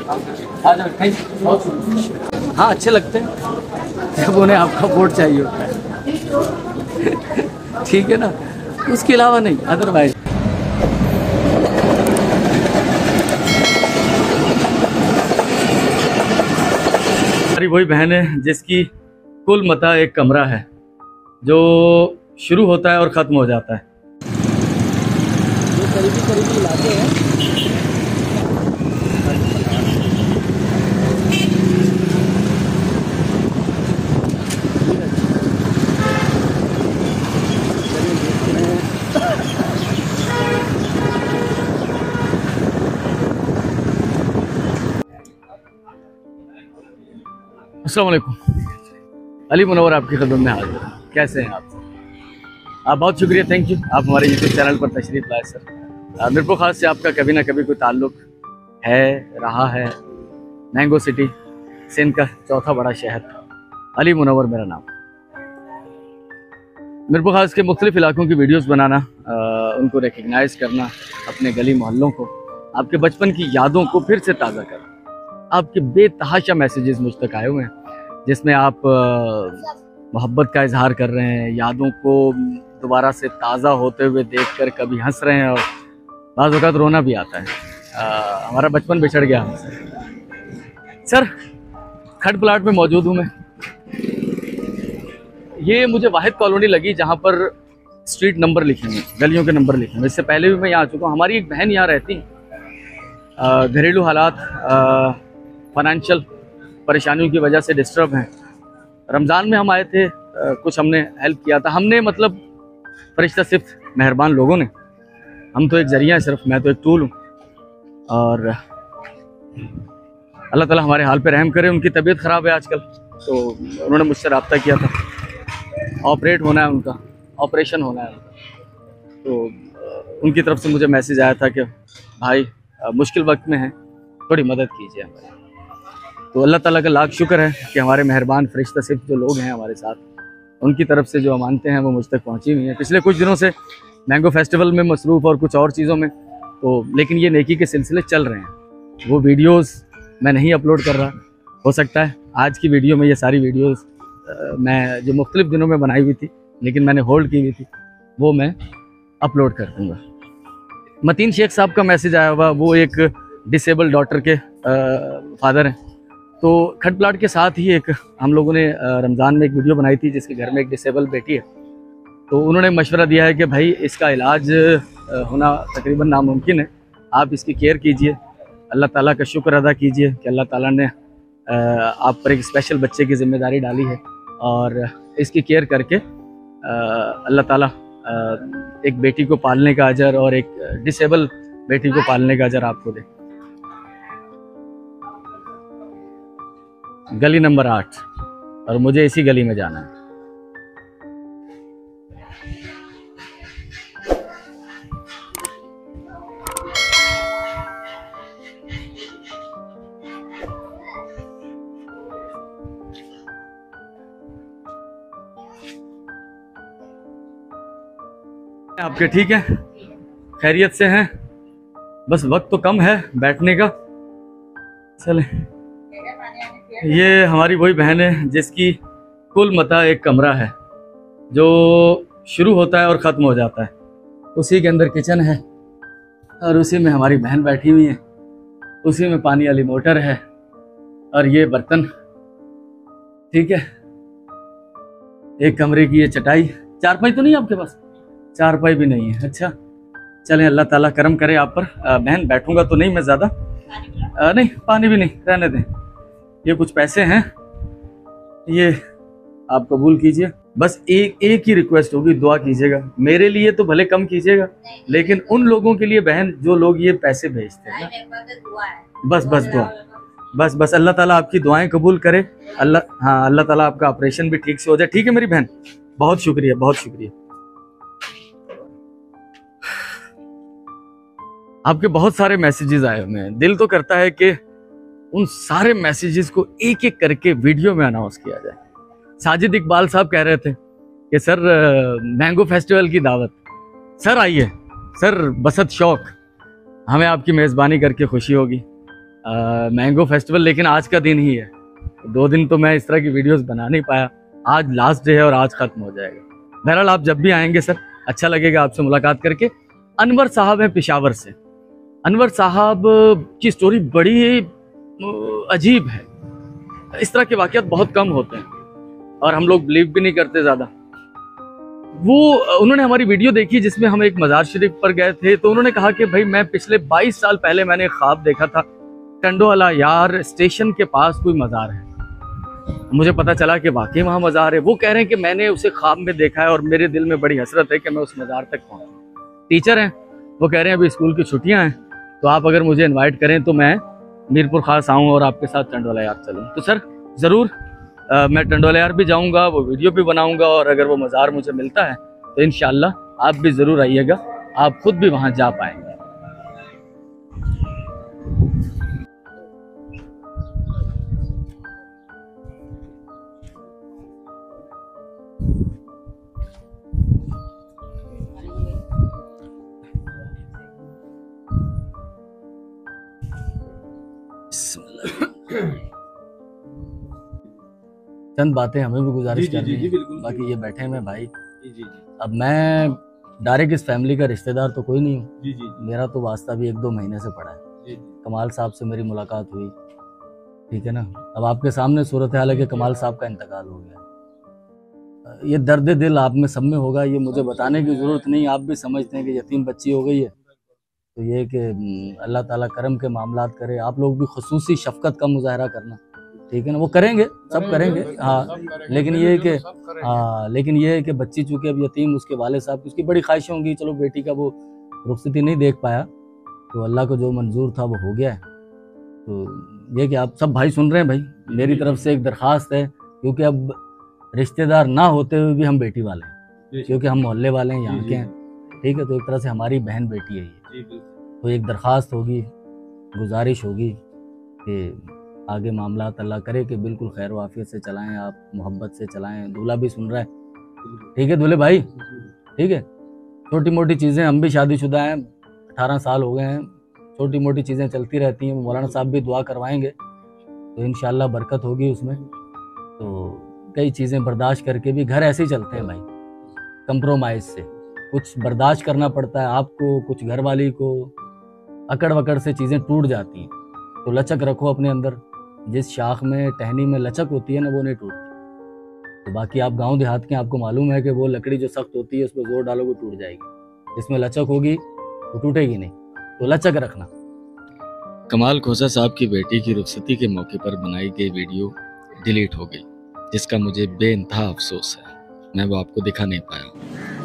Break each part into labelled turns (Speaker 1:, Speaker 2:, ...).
Speaker 1: आ जाओ, थैंक। हाँ अच्छे लगते हैं जब उन्हें आपका वोट चाहिए होता है। ठीक है ना, उसके अलावा नहीं, अदरवाइज। हमारी वही बहन है जिसकी कुल मता एक कमरा है, जो शुरू होता है और ख़त्म हो जाता है। जो करीबी इलाके हैं, अस्सलाम वालेकुम। अली मुनव्वर आपकी खिदमत में हाजिर है। कैसे हैं आप बहुत शुक्रिया, थैंक यू, आप हमारे यूट्यूब चैनल पर तशरीफ लाए सर। मिरपुर खास से आपका कभी ना कभी कोई ताल्लुक है, रहा है। मैंगो सिटी, सिंध का चौथा बड़ा शहर, अली मुनव्वर मेरा नाम। मिरपुर खास के मुख्तलिफ इलाकों की वीडियोस बनाना, उनको रिकग्नाइज करना, अपने गली मोहल्लों को, आपके बचपन की यादों को फिर से ताज़ा करना। आपके बेतहाशा मैसेजेस मुझ तक आए हुए हैं, जिसमें आप मोहब्बत का इजहार कर रहे हैं, यादों को दोबारा से ताज़ा होते हुए देखकर कभी हंस रहे हैं और बाज़ वक़्त रोना भी आता है। हमारा बचपन बिछड़ गया हमसे। सर खट प्लाट में मौजूद हूँ मैं। ये मुझे वाहिद कॉलोनी लगी जहाँ पर स्ट्रीट नंबर लिखे हैं, गलियों के नंबर लिखे हैं। इससे पहले भी मैं यहाँ आ चुका हूँ। हमारी एक बहन यहाँ रहती है, घरेलू हालात, फाइनेंशियल परेशानियों की वजह से डिस्टर्ब हैं। रमज़ान में हम आए थे, कुछ हमने हेल्प किया था। हमने मतलब फरिश्ता सिर्फ मेहरबान लोगों ने, हम तो एक जरिया है सिर्फ, मैं तो एक टूल हूँ। और अल्लाह ताला हमारे हाल पे रहम करे। उनकी तबीयत ख़राब है आजकल, तो उन्होंने मुझसे रब्ता किया था। ऑपरेट होना है उनका, ऑपरेशन होना है उनका। तो उनकी तरफ से मुझे मैसेज आया था कि भाई मुश्किल वक्त में हैं, थोड़ी मदद कीजिए हमारी। तो अल्लाह ताला का लाख शुक्र है कि हमारे मेहरबान फरिश्ता सिर्फ जो लोग हैं हमारे साथ, उनकी तरफ से जो अमानतें हैं वो मुझ तक पहुँची हुई हैं। पिछले कुछ दिनों से मैंगो फेस्टिवल में मसरूफ़ और कुछ और चीज़ों में, तो लेकिन ये नेकी के सिलसिले चल रहे हैं। वो वीडियोस मैं नहीं अपलोड कर रहा। हो सकता है आज की वीडियो में ये सारी वीडियोस मैं जो मुख्तलिफ दिनों में बनाई हुई थी लेकिन मैंने होल्ड की हुई थी, वो मैं अपलोड कर दूँगा। मतीन शेख साहब का मैसेज आया हुआ, वो एक डिसेबल डॉटर के फादर हैं। तो खट प्लाट के साथ ही एक हम लोगों ने रमज़ान में एक वीडियो बनाई थी जिसके घर में एक डिसेबल बेटी है। तो उन्होंने मशवरा दिया है कि भाई इसका इलाज होना तकरीबन नामुमकिन है, आप इसकी केयर कीजिए, अल्लाह ताला का शुक्र अदा कीजिए कि अल्लाह ताला ने आप पर एक स्पेशल बच्चे की ज़िम्मेदारी डाली है और इसकी केयर करके अल्लाह ताला एक बेटी को पालने का अजर और एक डिसेबल बेटी को पालने का अजर आपको दे। गली नंबर 8 और मुझे इसी गली में जाना है। आपके ठीक है, खैरियत से हैं? बस वक्त तो कम है बैठने का। चले, ये हमारी वही बहन है जिसकी कुल मता एक कमरा है, जो शुरू होता है और ख़त्म हो जाता है। उसी के अंदर किचन है और उसी में हमारी बहन बैठी हुई है, उसी में पानी वाली मोटर है और ये बर्तन। ठीक है, एक कमरे की ये चटाई, चारपाई तो नहीं आपके पास? चारपाई भी नहीं है। अच्छा चलें, अल्लाह ताला करम करे आप पर। बहन बैठूंगा तो नहीं मैं ज़्यादा, नहीं पानी भी नहीं, रहने दें। ये कुछ पैसे हैं, ये आप कबूल कीजिए। बस एक ही रिक्वेस्ट होगी, दुआ कीजिएगा मेरे लिए, तो भले कम कीजिएगा लेकिन उन लोगों के लिए बहन जो लोग ये पैसे भेजते हैं, बस दुआ, बस अल्लाह ताला आपकी दुआएं कबूल करे। अल्लाह ताला आपका ऑपरेशन भी ठीक से हो जाए। ठीक है मेरी बहन, बहुत शुक्रिया, बहुत शुक्रिया। आपके बहुत सारे मैसेजेस आए हुए हैं। दिल तो करता है कि उन सारे मैसेजेस को एक एक करके वीडियो में अनाउंस किया जाए। साजिद इकबाल साहब कह रहे थे कि सर मैंगो फेस्टिवल की दावत। सर आइए सर, बसत शौक, हमें आपकी मेज़बानी करके खुशी होगी। मैंगो फेस्टिवल लेकिन आज का दिन ही है, 2 दिन तो मैं इस तरह की वीडियोस बना नहीं पाया। आज लास्ट डे है और आज खत्म हो जाएगा। बहरहाल आप जब भी आएंगे सर अच्छा लगेगा आपसे मुलाकात करके। अनवर साहब हैं पेशावर से। अनवर साहब की स्टोरी बड़ी अजीब है। इस तरह के वाक़यात बहुत कम होते हैं और हम लोग बिलीव भी नहीं करते ज़्यादा। उन्होंने हमारी वीडियो देखी जिसमें हम एक मज़ार शरीफ पर गए थे, तो उन्होंने कहा कि भाई मैं पिछले 22 साल पहले मैंने एक ख्वाब देखा था, टंडोवाला यार स्टेशन के पास कोई मज़ार है। मुझे पता चला कि वाकई वहाँ मज़ार है। वो कह रहे हैं कि मैंने उसे ख्वाब में देखा है और मेरे दिल में बड़ी हसरत है कि मैं उस मज़ार तक पहुँचूँ। टीचर हैं, वो कह रहे हैं अभी स्कूल की छुट्टियाँ हैं, तो आप अगर मुझे इन्वाइट करें तो मैं मीरपुर खास आऊँ और आपके साथ टंडोला यार चलूँ। तो सर ज़रूर मैं टंडोला यार भी जाऊँगा, वो वीडियो भी बनाऊँगा, और अगर वो मज़ार मुझे मिलता है तो इंशाअल्लाह आप भी ज़रूर आइएगा, आप खुद भी वहाँ जा पाएंगे। चंद बातें हमें भी गुजारिश करनी है, बाकी ये बैठे हैं भाई। अब मैं डायरेक्ट इस फैमिली का रिश्तेदार तो कोई नहीं हूँ, मेरा तो वास्ता भी 1-2 महीने से पड़ा है। कमाल साहब से मेरी मुलाकात हुई, ठीक है ना। अब आपके सामने सूरत हाल है कि कमाल साहब का इंतकाल हो गया। ये दर्द दिल आप में सब में होगा, ये मुझे बताने की ज़रूरत नहीं। आप भी समझते हैं कि यतीम बच्ची हो गई है, तो ये कि अल्लाह ताला करम के मामलात करे। आप लोग भी खुसूसी शफकत का मुजाहरा करना, ठीक है ना। वो करेंगे, सब करेंगे, हाँ। लेकिन ये है कि बच्ची चूँकि अब यतीम, उसके वाले साहब की उसकी बड़ी ख्वाहिशें होंगी, चलो बेटी का वो रुखसती नहीं देख पाया, तो अल्लाह को जो मंजूर था वो हो गया है। तो ये कि आप सब भाई सुन रहे हैं भाई, मेरी तरफ से एक दरख्वास्त है, क्योंकि अब रिश्तेदार ना होते हुए भी हम बेटी वाले हैं, क्योंकि हम मोहल्ले वाले हैं, यहाँ के हैं, ठीक है। तो एक तरह से हमारी बहन बेटी है ये। तो एक दरख्वास्त होगी, गुजारिश होगी कि आगे मामलात अल्लाह करे कि बिल्कुल खैर वाफियत से चलाएं, आप मोहब्बत से चलाएं। दूल्हा भी सुन रहा है, ठीक है दूल्हे भाई, ठीक है। छोटी मोटी चीज़ें, हम भी शादीशुदा हैं, 18 साल हो गए हैं, छोटी मोटी चीज़ें चलती रहती हैं। मौलाना साहब भी दुआ करवाएंगे तो इंशाअल्लाह बरकत होगी उसमें। तो कई चीज़ें बर्दाश्त करके भी घर ऐसे ही चलते हैं भाई, कंप्रोमाइज़ से। कुछ बर्दाश्त करना पड़ता है आपको, कुछ घर वाली को, अकड़ वकड़ से चीज़ें टूट जाती हैं। तो लचक रखो अपने अंदर, जिस शाख में टहनी में लचक होती है ना, वो नहीं टूटती। तो बाकी आप गांव देहात के, आपको मालूम है कि वो लकड़ी जो सख्त होती है उस पर जोर डालोगे टूट जाएगी, इसमें लचक होगी तो टूटेगी नहीं। तो लचक रखना।
Speaker 2: कमाल खोसा साहब की बेटी की रुखसती के मौके पर बनाई गई वीडियो डिलीट हो गई, जिसका मुझे बेइंतहा अफसोस है। मैं वो आपको दिखा नहीं पाया।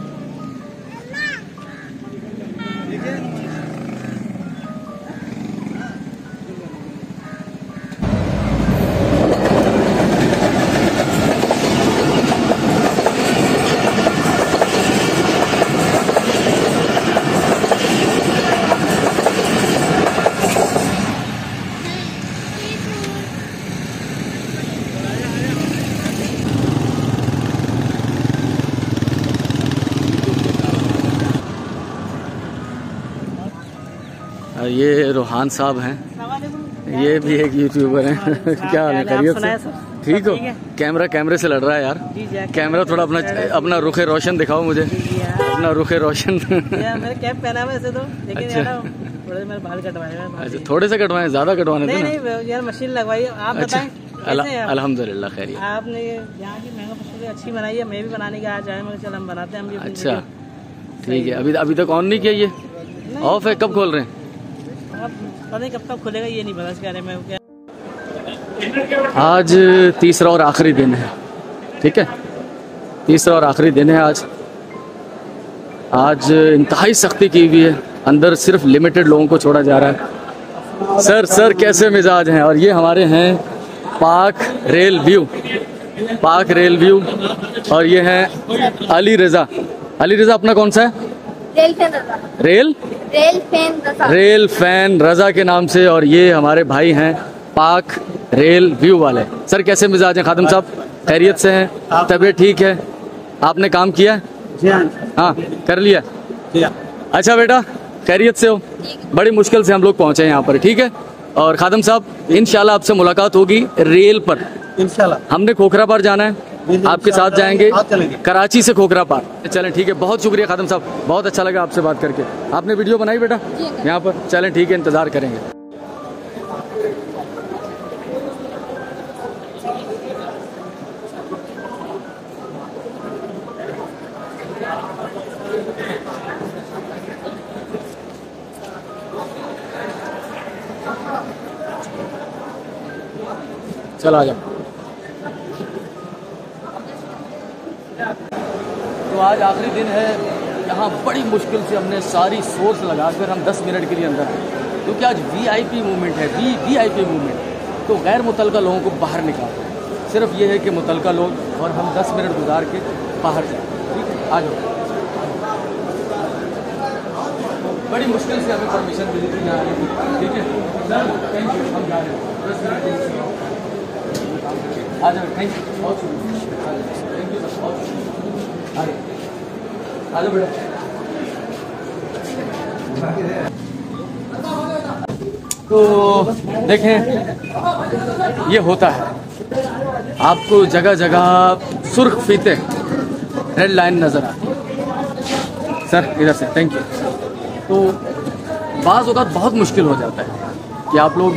Speaker 1: ये रोहान साहब हैं, ये भी एक यूट्यूबर हैं। क्या हाल है, खैरियत से? ठीक हो? कैमरे से लड़ रहा है यार। कैमरा थोड़ा अपना रुखे रोशन दिखाओ मुझे, अपना रुखे रोशन।
Speaker 3: मैंने कैप पहना है वैसे तो, लेकिन
Speaker 1: अच्छा।
Speaker 3: थोड़े से मेरे बाल कटवाए हैं।
Speaker 1: अच्छा, थोड़े से कटवाए, ज्यादा कटवाने थे ना?
Speaker 3: नहीं यार, मशीन लगवाई। आप बताएं कैसे हैं?
Speaker 1: अल्हम्दुलिल्लाह खैरियत।
Speaker 3: आपने यहाँ की मैंगो फेस्टिवल अच्छी बनाई है, मैं भी बनाने के आज आया, चल हम बनाते हैं हम भी।
Speaker 1: अच्छा ठीक है। अभी तक ऑन नहीं किया, ये ऑफ है, कब खोल रहे हैं?
Speaker 3: पता नहीं कब तक खुलेगा, ये नहीं पता इसके बारे में क्या।
Speaker 1: आज तीसरा और आखिरी दिन है, ठीक है, तीसरा और आखिरी दिन है आज। आज इंतहाई सख्ती की हुई है, अंदर सिर्फ लिमिटेड लोगों को छोड़ा जा रहा है। सर कैसे मिजाज हैं? और ये हमारे हैं पाक रेल व्यू, और ये हैं अली रज़ा। अपना कौन सा है? रेल फैन रज़ा के नाम से। और ये हमारे भाई हैं पाक रेल व्यू वाले। सर कैसे मिजाज हैं खादिम साहब? खैरियत से हैं? तबीयत ठीक है? आपने काम किया? हाँ कर लिया। अच्छा बेटा खैरियत से हो? बड़ी मुश्किल से हम लोग पहुँचे यहाँ पर, ठीक है। और खादम साहब इंशाल्लाह आपसे मुलाकात होगी रेल पर
Speaker 4: इंशाल्लाह।
Speaker 1: हमने खोखरा पार जाना है, आपके साथ जाएंगे
Speaker 4: चलेंगे
Speaker 1: कराची से खोखरा पार। चलें ठीक है, बहुत शुक्रिया खादम साहब, बहुत अच्छा लगा आपसे बात करके। आपने वीडियो बनाई बेटा यहाँ पर? चलें ठीक है, इंतज़ार करेंगे। चल आ जाओ। तो आज आखिरी दिन है यहाँ, बड़ी मुश्किल से हमने सारी सोर्स लगाकर हम 10 मिनट के लिए अंदर आए, क्योंकि आज वीआईपी मूवमेंट है, वीआईपी मूवमेंट। तो गैर मुतलका लोगों को बाहर निकालते हैं, सिर्फ ये है कि मुतलका लोग और हम 10 मिनट गुजार के बाहर जाए। ठीक है, आ जाओ। बड़ी मुश्किल से हमें परमिशन मिली थी यहाँ आने की। ठीक है सर, थैंक यू, हम जा रहे हैं 10 मिनट। आ जाओ, थैंक यू, बहुत शुक्रिया, थैंक यू सर, बहुत शुक्रिया। आ जाओ बेटा। तो देखें, ये होता है, आपको जगह जगह सुर्ख फीते रेड लाइन नज़र आती है। सर इधर से, थैंक यू। तो बाज़ औक़ात बहुत मुश्किल हो जाता है कि आप लोग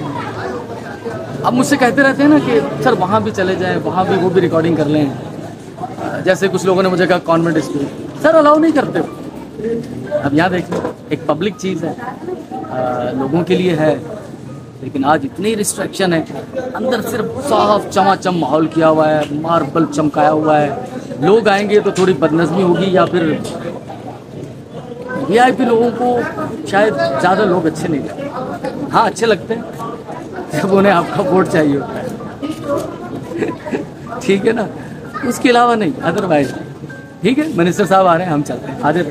Speaker 1: अब मुझसे कहते रहते हैं ना कि सर वहाँ भी चले जाएं, वहाँ भी वो भी रिकॉर्डिंग कर लें। जैसे कुछ लोगों ने मुझे कहा कॉन्वेंट स्कूल, सर अलाउ नहीं करते हो। अब यहाँ देखिए, एक पब्लिक चीज़ है, लोगों के लिए है, लेकिन आज इतनी रिस्ट्रिक्शन है, अंदर सिर्फ साफ चमाचम माहौल किया हुआ है, मार्बल चमकाया हुआ है। लोग आएंगे तो थोड़ी बदनज़मी होगी, या फिर वीआईपी लोगों को शायद ज़्यादा लोग अच्छे नहीं लगते। हाँ अच्छे लगते हैं जब उन्हें आपका वोट चाहिए होता है। ठीक है ना, उसके अलावा नहीं, अदरवाइज ठीक है। मिनिस्टर साहब आ रहे हैं, हम चलते हैं, आधे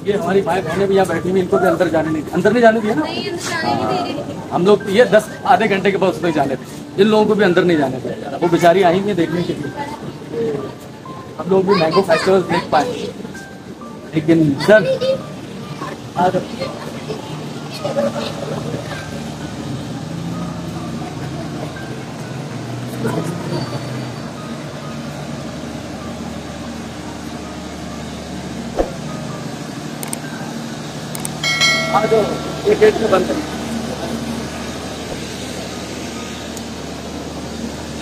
Speaker 1: ये हमारी भाई बहनें भी यहाँ बैठी हुई, इनको भी अंदर नहीं जाने दिया ना। हम लोग ये 10 आधे घंटे के बाद उसमें जाने थे, इन लोगों को भी अंदर नहीं जाने दिया। वो बेचारी आई हैं देखने के लिए, हम लोग भी मैंगो फेस्टिवल देख पाए, लेकिन सर जो ये गेट में बंद है,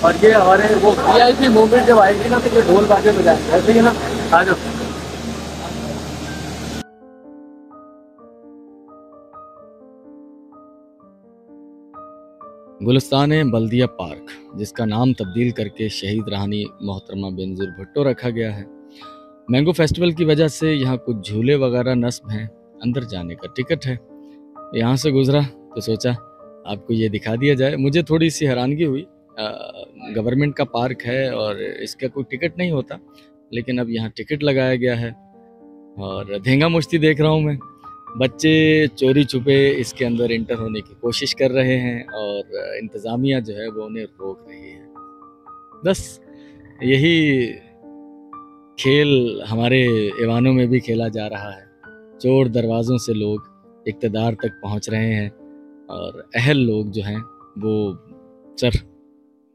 Speaker 1: और ये हमारे वो वीआईपी मूवमेंट जब आएगी ना तो ये ढोल बाजे बजाएंगे, ऐसे ही ना। आ जाओ।
Speaker 2: गुलिस्तान बल्दिया पार्क, जिसका नाम तब्दील करके शहीद रानी मोहतरमा बेनज़ीर भुट्टो रखा गया है। मैंगो फेस्टिवल की वजह से यहाँ कुछ झूले वगैरह नस्ब हैं, अंदर जाने का टिकट है। यहाँ से गुजरा तो सोचा आपको ये दिखा दिया जाए। मुझे थोड़ी सी हैरानगी हुई, गवर्नमेंट का पार्क है और इसका कोई टिकट नहीं होता, लेकिन अब यहाँ टिकट लगाया गया है। और धेंगा मुश्ती देख रहा हूँ मैं, बच्चे चोरी छुपे इसके अंदर इंटर होने की कोशिश कर रहे हैं और इंतज़ामिया जो है वो उन्हें रोक रही है। बस यही खेल हमारे ईवानों में भी खेला जा रहा है। चोर दरवाज़ों से लोग इक़्तिदार तक पहुंच रहे हैं और अहल लोग जो हैं वो सर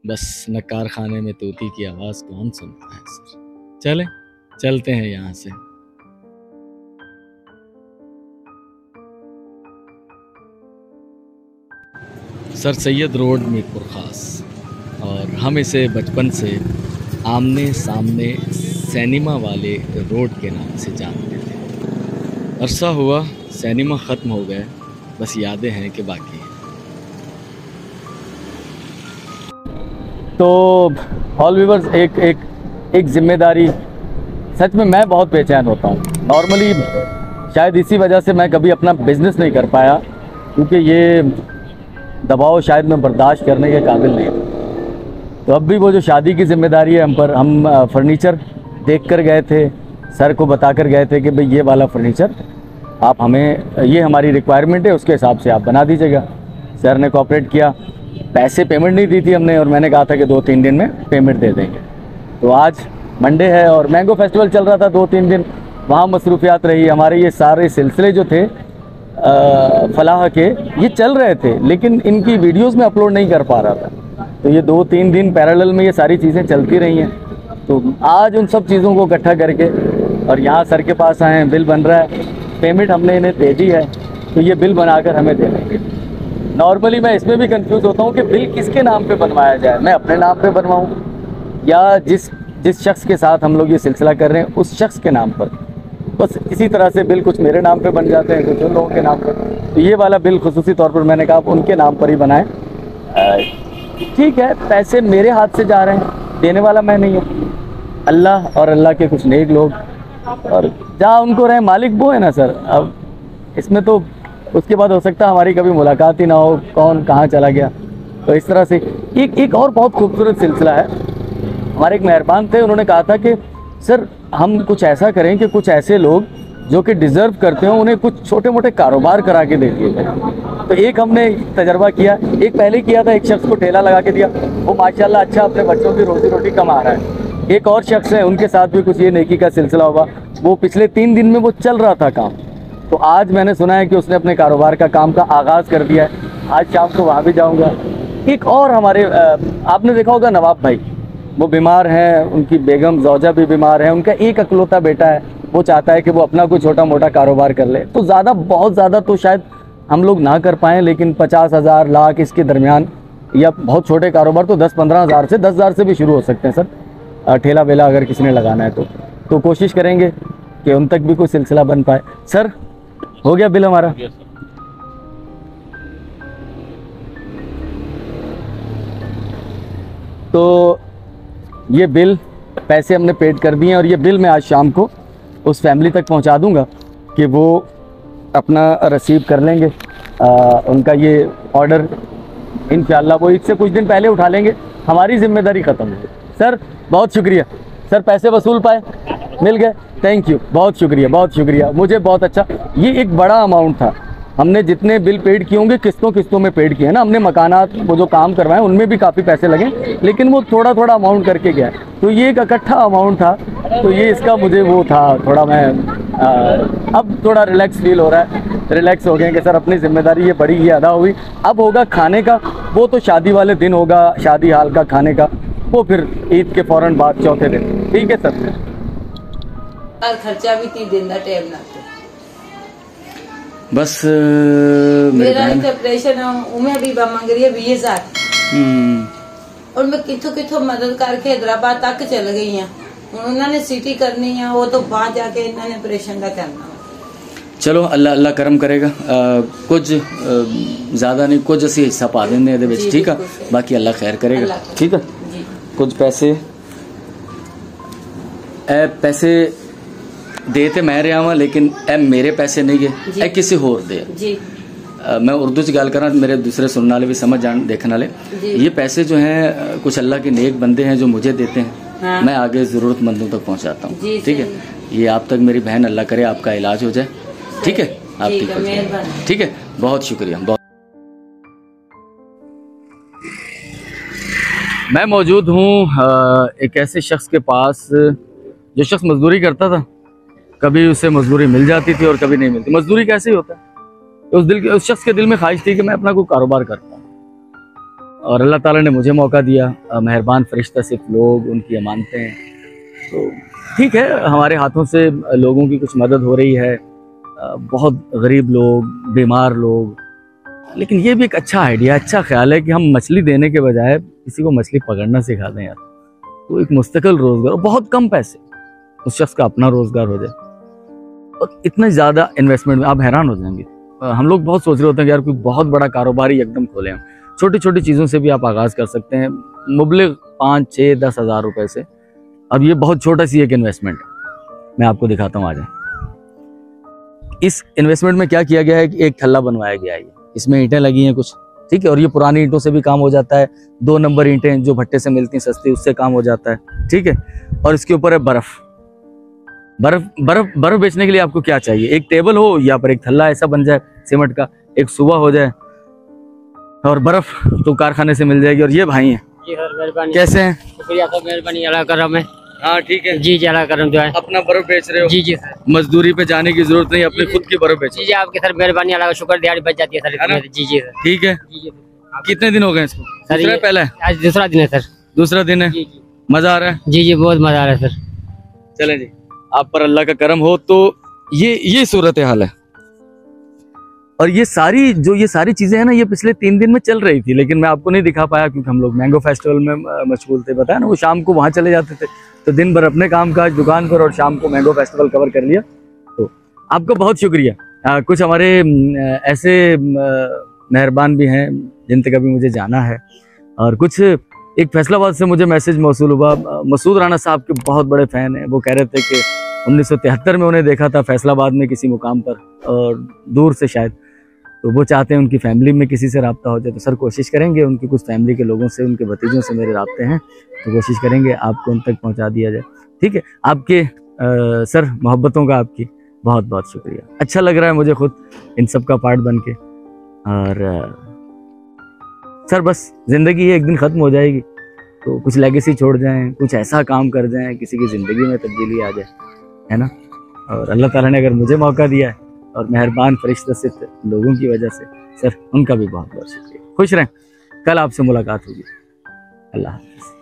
Speaker 2: बस न कारखाने में तोती की आवाज़ कौन सुनता है सर। चलते हैं यहाँ से। सर सैयद रोड मीरपुर ख़ास, और हम इसे बचपन से आमने सामने सिनेमा वाले रोड के नाम से जानते थे। अरसा हुआ सिनेमा ख़त्म हो गए, बस यादें हैं कि बाकी हैं।
Speaker 1: तो ऑल व्यूअर्स, एक जिम्मेदारी, सच में मैं बहुत बेचैन होता हूँ नॉर्मली। शायद इसी वजह से मैं कभी अपना बिज़नेस नहीं कर पाया, क्योंकि ये दबाव शायद मैं बर्दाश्त करने के काबिल नहीं। तो अब भी वो जो शादी की जिम्मेदारी है हम पर, हम फर्नीचर देख कर गए थे, सर को बता कर गए थे कि भाई ये वाला फर्नीचर आप हमें, ये हमारी रिक्वायरमेंट है, उसके हिसाब से आप बना दीजिएगा। सर ने कोऑपरेट किया, पैसे पेमेंट नहीं दी थी हमने, और मैंने कहा था कि 2-3 दिन में पेमेंट दे देंगे। तो आज मंडे है और मैंगो फेस्टिवल चल रहा था 2-3 दिन, वहाँ मसरूफियात रही। हमारे ये सारे सिलसिले जो थे फलाह के, ये चल रहे थे लेकिन इनकी वीडियोस में अपलोड नहीं कर पा रहा था। तो ये 2-3 दिन पैरेलल में ये सारी चीज़ें चलती रही हैं। तो आज उन सब चीज़ों को इकट्ठा करके और यहाँ सर के पास आए हैं, बिल बन रहा है, पेमेंट हमने इन्हें दे दी है, तो ये बिल बनाकर हमें दे देंगे। नॉर्मली मैं इसमें भी कंफ्यूज होता हूँ कि बिल किसके नाम पे बनवाया जाए, मैं अपने नाम पे बनवाऊँ या जिस शख्स के साथ हम लोग ये सिलसिला कर रहे हैं उस शख्स के नाम पर। बस इसी तरह से बिल कुछ मेरे नाम पे बन जाते हैं, कुछ उन लोगों के नाम पर। तो ये वाला बिल खुसूसी तौर पर मैंने कहा आप उनके नाम पर ही बनाएं। ठीक है, पैसे मेरे हाथ से जा रहे हैं, देने वाला मैं नहीं हूँ, अल्लाह और अल्लाह के कुछ नेक लोग, और जहाँ उनको रहे मालिक वो है ना सर। अब इसमें तो उसके बाद हो सकता है हमारी कभी मुलाकात ही ना हो, कौन कहाँ चला गया। तो इस तरह से एक और बहुत खूबसूरत सिलसिला है। हमारे एक मेहरबान थे, उन्होंने कहा था कि सर हम कुछ ऐसा करें कि कुछ ऐसे लोग जो कि डिज़र्व करते हो उन्हें कुछ छोटे मोटे कारोबार करा के दे दिए जाए। तो एक हमने तजर्बा किया, एक पहले किया था, एक शख्स को ठेला लगा के दिया, वो माशाल्लाह अच्छा अपने बच्चों की रोजी रोटी कमा रहा है। एक और शख्स है, उनके साथ भी कुछ ये नेकी का सिलसिला हुआ, वो पिछले 3 दिन में वो चल रहा था काम। तो आज मैंने सुना है कि उसने अपने कारोबार का काम का आगाज़ कर दिया है, आज शाम को वहाँ भी जाऊँगा। एक और हमारे आपने देखा होगा नवाब भाई, वो बीमार हैं, उनकी बेगम ज़ौजा भी बीमार है, उनका एक अकलौता बेटा है, वो चाहता है कि वो अपना कोई छोटा मोटा कारोबार कर ले। तो बहुत ज़्यादा तो शायद हम लोग ना कर पाएँ, लेकिन 50,000 लाख इसके दरमियान या बहुत छोटे कारोबार तो 10-15 हज़ार से 10,000 से भी शुरू हो सकते हैं सर। ठेला वेला अगर किसी ने लगाना है तो कोशिश करेंगे कि उन तक भी कोई सिलसिला बन पाए। सर हो गया बिल हमारा? तो ये बिल पैसे हमने पेड कर दिए हैं और ये बिल मैं आज शाम को उस फैमिली तक पहुंचा दूंगा कि वो अपना रिसीव कर लेंगे उनका ये ऑर्डर। इंशाल्लाह वो इससे कुछ दिन पहले उठा लेंगे, हमारी जिम्मेदारी ख़त्म हो गई। सर बहुत शुक्रिया सर, पैसे वसूल पाए, मिल गए, थैंक यू, बहुत शुक्रिया, मुझे बहुत अच्छा। ये एक बड़ा अमाउंट था, हमने जितने बिल पेड किए होंगे किस्तों में पेड किए हैं ना, हमने मकानात वो जो काम करवाए उनमें भी काफ़ी पैसे लगे, लेकिन वो थोड़ा अमाउंट करके गया। तो ये एक इकट्ठा अमाउंट था, तो ये इसका मुझे वो था थोड़ा, मैं अब थोड़ा रिलैक्स फील हो रहा है, रिलैक्स हो गए कि सर अपनी जिम्मेदारी ये बड़ी ये अदा हुई। अब होगा खाने का, वो तो शादी वाले दिन होगा, शादी हाल का खाने का, वो फिर ईद के फ़ौरन बाद चौथे दिन। ठीक है सर।
Speaker 4: खर्चा भी 30 दिन का टाइम लगता
Speaker 1: बस
Speaker 4: मेरा ऑपरेशन है, उमें भी मंग रही है 20,000 और मैं किथों मदद करके हैदराबाद तक चल गई हूँ। उन्होंने सिटी करनी है, वो तो वहां जाके इन्होंने ऑपरेशन का करना।
Speaker 1: चलो अल्लाह करम करेगा, कुछ ज़्यादा नहीं, कुछ असी हिस्सा पा देंगे ਇਹਦੇ ਵਿੱਚ, ठीक है, बाकी अल्लाह खैर करेगा, ठीक है। कुछ पैसे दे तो मैं रहा हाँ, लेकिन ए मेरे पैसे नहीं गए, ए किसी होर दे। मैं उर्दू च गल करा, मेरे दूसरे सुनने वाले भी समझ जान देखने वाले, ये पैसे जो हैं कुछ अल्लाह के नेक बंदे हैं जो मुझे देते हैं, हाँ। मैं आगे ज़रूरतमंदों तक पहुंचाता हूँ, ठीक है। ये आप तक मेरी बहन, अल्लाह करे आपका इलाज हो जाए, ठीक है, आप ठीक है, बहुत शुक्रिया। मैं मौजूद हूँ एक ऐसे शख्स के पास, जो शख्स मजदूरी करता था, कभी उसे मजदूरी मिल जाती थी और कभी नहीं मिलती। मजदूरी कैसे ही होता है, उस शख्स के दिल में ख्वाहिश थी कि मैं अपना कोई कारोबार करता हूँ, और अल्लाह ताला ने मुझे मौका दिया। मेहरबान फरिश्ता सिर्फ लोग, उनकी अमानतें हैं। तो ठीक है, हमारे हाथों से लोगों की कुछ मदद हो रही है, बहुत गरीब लोग, बीमार लोग, लेकिन ये भी एक अच्छा आइडिया, अच्छा ख्याल है कि हम मछली देने के बजाय किसी को मछली पकड़ना सिखा दें यार, तो एक मुस्तकिल रोज़गार, बहुत कम पैसे उस शख्स का अपना रोज़गार हो जाए, और इतने ज़्यादा इन्वेस्टमेंट में आप हैरान हो जाएंगे। हम लोग बहुत सोच रहे होते हैं कि यार कोई बहुत बड़ा कारोबार ही एकदम खोलें। छोटी छोटी चीज़ों से भी आप आगाज़ कर सकते हैं, मुबलिग 5, 6, 10 हज़ार रुपये से। अब ये बहुत छोटा सी एक इन्वेस्टमेंट है, मैं आपको दिखाता हूँ, आ जाए। इस इन्वेस्टमेंट में क्या किया गया है कि एक थल्ला बनवाया गया है, इसमें ईंटें लगी हैं कुछ, ठीक है, और ये पुरानी ईंटों से भी काम हो जाता है, 2 नंबर ईंटें जो भट्टे से मिलती हैं सस्ती, उससे काम हो जाता है, ठीक है। और इसके ऊपर है बर्फ बेचने के लिए आपको क्या चाहिए, एक टेबल हो या पर एक थल्ला ऐसा बन जाए सीमेंट का, एक सुबह हो जाए, और बर्फ तो कारखाने से मिल जाएगी। और ये भाई हैं, कैसे हैं?
Speaker 5: शुक्रिया सर, मेहरबानी, अल्लाह करम है।
Speaker 1: हाँ ठीक है
Speaker 5: जी जी, अल्लाह का करम दुआ है।
Speaker 1: अपना बर्फ बेच रहे हो?
Speaker 5: जी जी सर।
Speaker 1: मजदूरी पे जाने की जरूरत नहीं, अपनी खुद की बर्फ बेचो।
Speaker 5: जी जी, आपके सर मेहरबानी, अल्लाह का शुक्र, दिहाड़ी बच जाती है सर
Speaker 1: है ना?
Speaker 5: इसमें। जी जी सर।
Speaker 1: ठीक है।
Speaker 5: जी जी
Speaker 1: कितने दिन हो गए इसको?
Speaker 5: सर
Speaker 1: दूसरा
Speaker 5: ये
Speaker 1: पहला है?
Speaker 5: आज दूसरा दिन है सर।
Speaker 1: दूसरा दिन है।
Speaker 5: जी जी
Speaker 1: मजा आ रहा है?
Speaker 5: जी जी, बहुत मजा आ रहा है सर।
Speaker 1: चलें जी, आप पर अल्लाह का करम हो। तो ये सूरत हाल है। और ये सारी चीजें हैं ना, ये पिछले 3 दिन में चल रही थी, लेकिन मैं आपको नहीं दिखा पाया क्योंकि हम लोग मैंगो फेस्टिवल में मशगूल थे। बताया ना, वो शाम को वहाँ चले जाते थे, तो दिन भर अपने काम काज दुकान पर और शाम को मैंगो फेस्टिवल कवर कर लिया। तो आपका बहुत शुक्रिया। कुछ हमारे ऐसे मेहरबान भी हैं जिन तक अभी मुझे जाना है, और कुछ एक फैसलाबाद से मुझे मैसेज मौसूल हुआ। मसूद राणा साहब के बहुत बड़े फ़ैन हैं। वो कह रहे थे कि 1973 में उन्हें देखा था फैसलाबाद में किसी मुकाम पर, और दूर से शायद, तो वो चाहते हैं उनकी फैमिली में किसी से रब्ता हो जाए। तो सर कोशिश करेंगे, उनकी कुछ फैमिली के लोगों से, उनके भतीजों से मेरे राब्ते हैं, तो कोशिश करेंगे आपको उन तक पहुंचा दिया जाए। ठीक है, आपके सर मोहब्बतों का आपकी बहुत बहुत शुक्रिया। अच्छा लग रहा है मुझे खुद इन सब का पार्ट बन के। और सर बस ज़िंदगी एक दिन ख़त्म हो जाएगी, तो कुछ लेगेसी छोड़ जाएं, कुछ ऐसा काम कर जाएं, किसी की ज़िंदगी में तब्दीली आ जाए, है ना। और अल्लाह ताला ने अगर मुझे मौका दिया है, और मेहरबान फरिश्ता से लोगों की वजह से, सर उनका भी बहुत बहुत शुक्रिया। खुश रहें, कल आपसे मुलाकात होगी। अल्लाह हाफ़िज़।